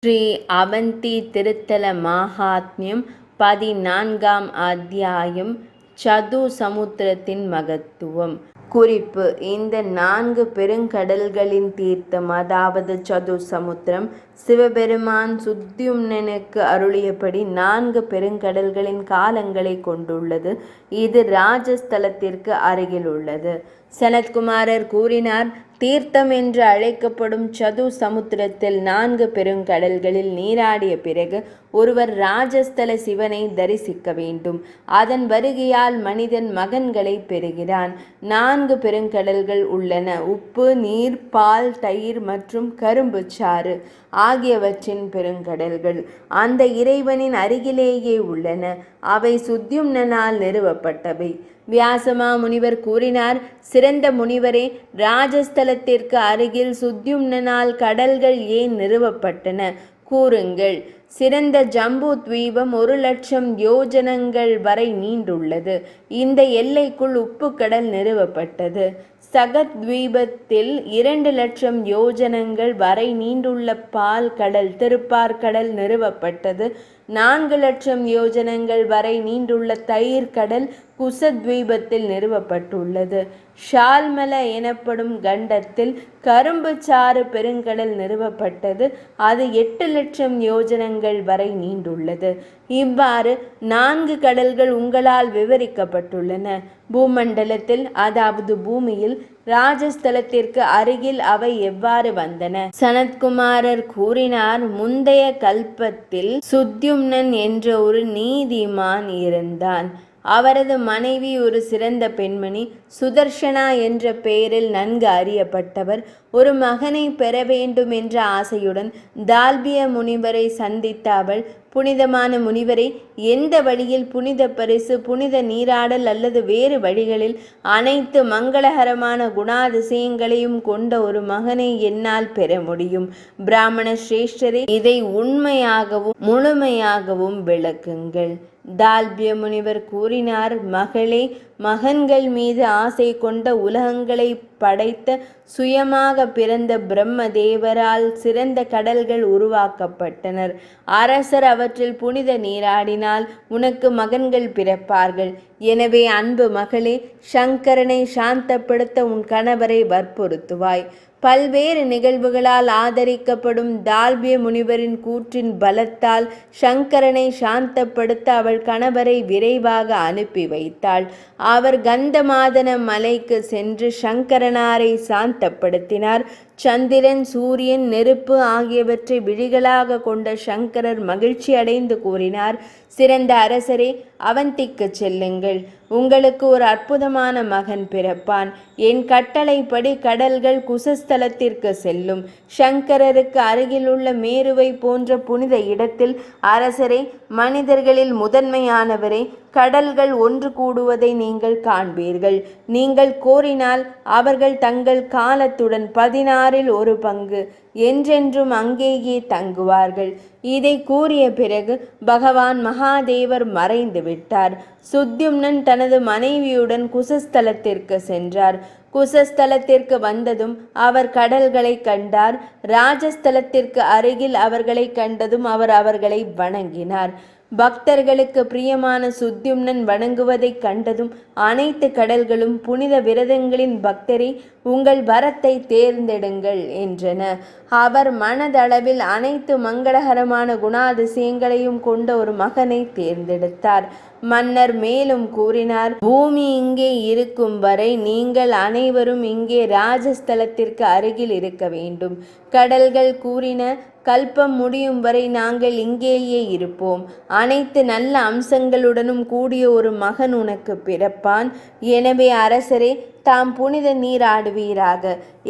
ஸ்ரீ அவந்தி திருத்தல மாஹாத்மியம் 14ஆம் அத்தியாயம். சது சமுத்திரத்தின் மகத்துவம். குறிப்பு: இந்த 4 பெருங்கடல்களின் தீர்த்தம், அதாவது சது சமுத்திரம், சிவபெருமான் சுத்யும்னனுக்கு அருளியபடி 4 பெருங்கடல்களின் காலங்களை கொண்டுள்ளது. இது ராஜஸ்தலத்திற்கு அருகில் உள்ளது. சனத்குமாரர் கூறினார்: தீர்த்தம் என்று அழைக்கப்படும் சது சமுத்திரத்தில் 4 பெருங்கடல்களில் நீராடிய பிறகு ஒருவர் ராஜஸ்தல சிவனை தரிசிக்க வேண்டும். அதன் வருகையால் மனிதன் மகன்களை பெறுகிறான். 4 பெருங்கடல்கள் உள்ளன: உப்பு, நீர், பால், தயிர் மற்றும் கரும்பு சாறு ஆகியவற்றின் பெருங்கடல்கள் அந்த இறைவனின் அருகிலேயே உள்ளன. அவை சுத்யும்னனால் நிறுவப்பட்டவை. வியாசமா முனிவர் கூறினார்: சிறந்த முனிவரே, ராஜஸ்தலத்திற்கு அருகில் சுத்யும்னனால் கடல்கள் ஏன் நிறுவப்பட்டன? கூறுங்கள். சிறந்த ஜம்பு தீபம் 1,00,000 யோஜனங்கள் வரை நீண்டுள்ளது. இந்த எல்லைக்குள் உப்பு கடல் நிறுவப்பட்டது. சகத் தீபத்தில் 2,00,000 யோஜனங்கள் வரை நீண்டுள்ள பால் கடல் திருப்பார்கடல் நிறுவப்பட்டது. 4,00,000 யோஜனங்கள் வரை நீண்டுள்ள தயிர் கடல் குசத்வீபத்தில் நிறுவப்பட்டுள்ளது. ஷால்மல எனப்படும் கண்டத்தில் கரும்பு சாறு பெருங்கடல் நிறுவப்பட்டது. அது 8,00,000 யோஜனங்கள் வரை நீண்டுள்ளது. இவ்வாறு 4 கடல்கள் உங்களால் விவரிக்கப்பட்டுள்ளன. பூமண்டலத்தில், அதாவது பூமியில், ராஜஸ்தலத்திற்கு அருகில் அவை எவ்வாறு வந்தன? சனத்குமாரர் கூறினார்: முந்தைய கல்பத்தில் சுத்யும்னன் என்ற ஒரு நீதிமான் இருந்தான். அவரது மனைவி ஒரு சிறந்த பெண்மணி. சுதர்ஷனா என்ற பெயரில் நன்கு அறியப்பட்டவர். ஒரு மகனை பெற வேண்டும் என்ற ஆசையுடன் தால்பிய முனிவரை சந்தித்த அவள், புனிதமான முனிவரே, எந்த வழியில் புனித பரிசு, புனித நீராடல் அல்லது வேறு வழிகளில் அனைத்து மங்களகரமான குணாதிசயங்களையும் கொண்ட ஒரு மகனை என்னால் பெற முடியும்? பிராமண சிரேஷ்டரே, இதை உண்மையாகவும் முழுமையாகவும் விளக்குங்கள். தால்பிய முனிவர் கூறினார்: மகளே, மகன்கள் மீது ஆசை கொண்ட உலகங்களை படைத்த சுயமாக பிறந்த பிரம்ம தேவரால் சிறந்த கடல்கள் உருவாக்கப்பட்டனர். அரசர் அவற்றில் புனித நீராடினால் உனக்கு மகன்கள் பிறப்பார்கள். எனவே அன்பு மகளே, சங்கரனை சாந்தப்படுத்த உன் கணவரை வற்புறுத்துவாய். பல்வேறு நிகழ்வுகளால் ஆதரிக்கப்படும் தால்பிய முனிவரின் கூற்றின் பலத்தால் சங்கரனை சாந்தப்படுத்த அவள் கணவரை விரைவாக அனுப்பி வைத்தாள். அவர் கந்தமாதன மலைக்கு சென்று சங்கரனாரை சாந்தப்படுத்தினார். சந்திரன், சூரியன், நெருப்பு ஆகியவற்றை விழிகளாக கொண்ட சங்கரர் மகிழ்ச்சி அடைந்து கூறினார்: சிறந்த அரசரே, அவந்திக்கு செல்லுங்கள். உங்களுக்கு ஒரு அற்புதமான மகன் பிறப்பான். என் கட்டளைப்படி கடல்கள் குசஸ்தலத்திற்கு செல்லும். சங்கரருக்கு அருகிலுள்ள மேருவை போன்ற புனித இடத்தில், அரசரே, மனிதர்களில் முதன்மையானவரே, கடல்கள் ஒன்று கூடுவதை நீங்கள் காண்பீர்கள். நீங்கள் கோரினால் அவர்கள் தங்கள் காலத்துடன் 16இல் ஒரு பங்கு என்றென்றும் அங்கேயே தங்குவார்கள். இதை கூறிய பிறகு பகவான் மகாதேவர் மறைந்து விட்டார். சுத்யும்னன் தனது மனைவியுடன் குசஸ்தலத்திற்கு சென்றார். குசஸ்தலத்திற்கு வந்ததும் அவர் கடல்களை கண்டார். ராஜஸ்தலத்திற்கு அருகில் அவர்களை கண்டதும் அவர் அவர்களை வணங்கினார். பக்தர்களுக்கு பிரியமான சுத்யும்னன் வணங்குவதைக் கண்டதும் அனைத்து கடல்களும், புனித விரதங்களின் பக்தரை, உங்கள் வரத்தை தேர்ந்தெடுங்கள் என்றன. அவர் மனதளவில் அனைத்து மங்களகரமான குணாதிசயங்களையும் கொண்ட ஒரு மகனை தேர்ந்தெடுத்தார். மன்னர் மேலும் கூறினார்: பூமி இங்கே இருக்கும் வரை நீங்கள் அனைவரும் இங்கே ராஜஸ்தலத்திற்கு அருகில் இருக்க வேண்டும். கடல்கள் கூறின: கல்பம் முடியும் வரை நாங்கள் இங்கேயே இருப்போம். அனைத்து நல்ல அம்சங்களுடனும் கூடிய ஒரு மகன் உனக்கு பிறப்பான். எனவே அரசரே, தாம் புனித நீராடுவீராக.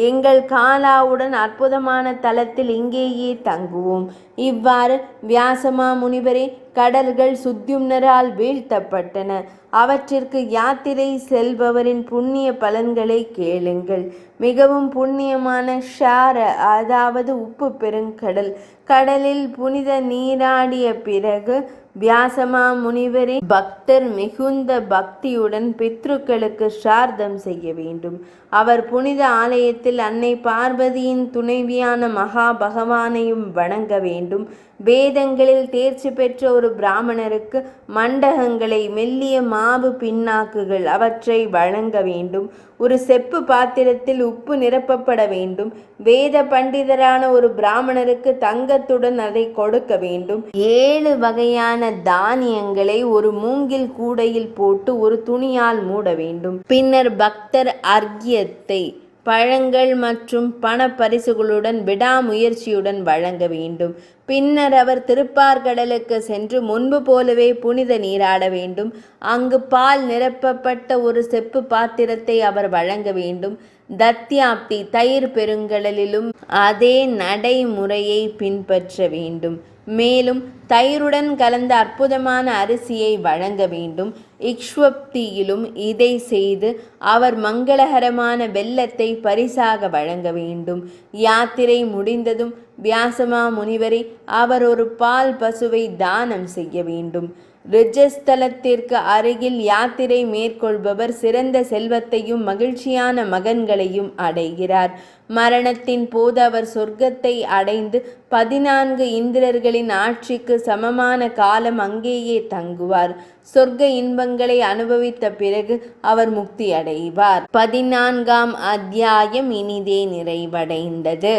எங்கள் காலாவுடன் அற்புதமான தலத்தில் இங்கேயே தங்குவோம். இவ்வாறு வியாசமா முனிவரே, கடல்கள் சுத்யும்னரால் வீழ்த்தப்பட்டன. அவற்றிற்கு யாத்திரை செல்பவரின் புண்ணிய பலன்களை கேளுங்கள். மிகவும் புண்ணியமான ஷார, அதாவது உப்பு பெருங்கடல், கடலில் புனித நீராடிய பிறகு வியாசமா முனிவரே, பக்தர் மிகுந்த பக்தியுடன் பித்ருக்களுக்கு ஸ்ரார்த்தம் செய்ய வேண்டும். அவர் புனித ஆலயத்தில் அன்னை பார்வதியின் துணைவியான மகா பகவானையும் வணங்க வேண்டும். வேதங்களில் தேர்ச்சி பெற்ற ஒரு பிராமணருக்கு மண்டகங்களை, மெல்லிய மாவு பின்னாக்குகள் அவற்றை வழங்க வேண்டும். ஒரு செப்பு பாத்திரத்தில் உப்பு நிரப்பப்பட வேண்டும். வேத பண்டிதரான ஒரு பிராமணருக்கு தங்கத்துடன் அதை கொடுக்க வேண்டும். 7 வகையான தானியங்களை ஒரு மூங்கில் கூடையில் போட்டு ஒரு துணியால் மூட வேண்டும். பின்னர் பக்தர் அர்க்யத்தை பழங்கள் மற்றும் பண பரிசுகளுடன் விடாமுயற்சியுடன் வழங்க வேண்டும். பின்னர் அவர் திருப்பார்கடலுக்கு சென்று முன்பு போலவே புனித நீராட வேண்டும். அங்கு பால் நிரப்பப்பட்ட ஒரு செப்பு பாத்திரத்தை அவர் வழங்க வேண்டும். தத்யாப்தி தயிர் பெருங்கடலிலும் அதே நடைமுறையை பின்பற்ற வேண்டும். மேலும் தயிருடன் கலந்த அற்புதமான அரிசியை வழங்க வேண்டும். இக்ஷ்வப்தியிலும் இதை செய்து அவர் மங்களகரமான வெல்லத்தை பரிசாக வழங்க வேண்டும். யாத்திரை முடிந்ததும் வியாசமா முனிவரை அவர் ஒரு பால் பசுவை தானம் செய்ய வேண்டும். ரிஜஸ்தலத்திற்கு அருகில் யாத்திரை மேற்கொள்பவர் சிறந்த செல்வத்தையும் மகிழ்ச்சியான மகன்களையும் அடைகிறார். மரணத்தின் போது அவர் சொர்க்கத்தை அடைந்து 14 இந்திரர்களின் ஆட்சிக்கு சமமான காலம் அங்கேயே தங்குவார். சொர்க்க இன்பங்களை அனுபவித்த பிறகு அவர் முக்தி அடைவார். 14ஆம் அத்தியாயம் இனிதே நிறைவடைந்தது.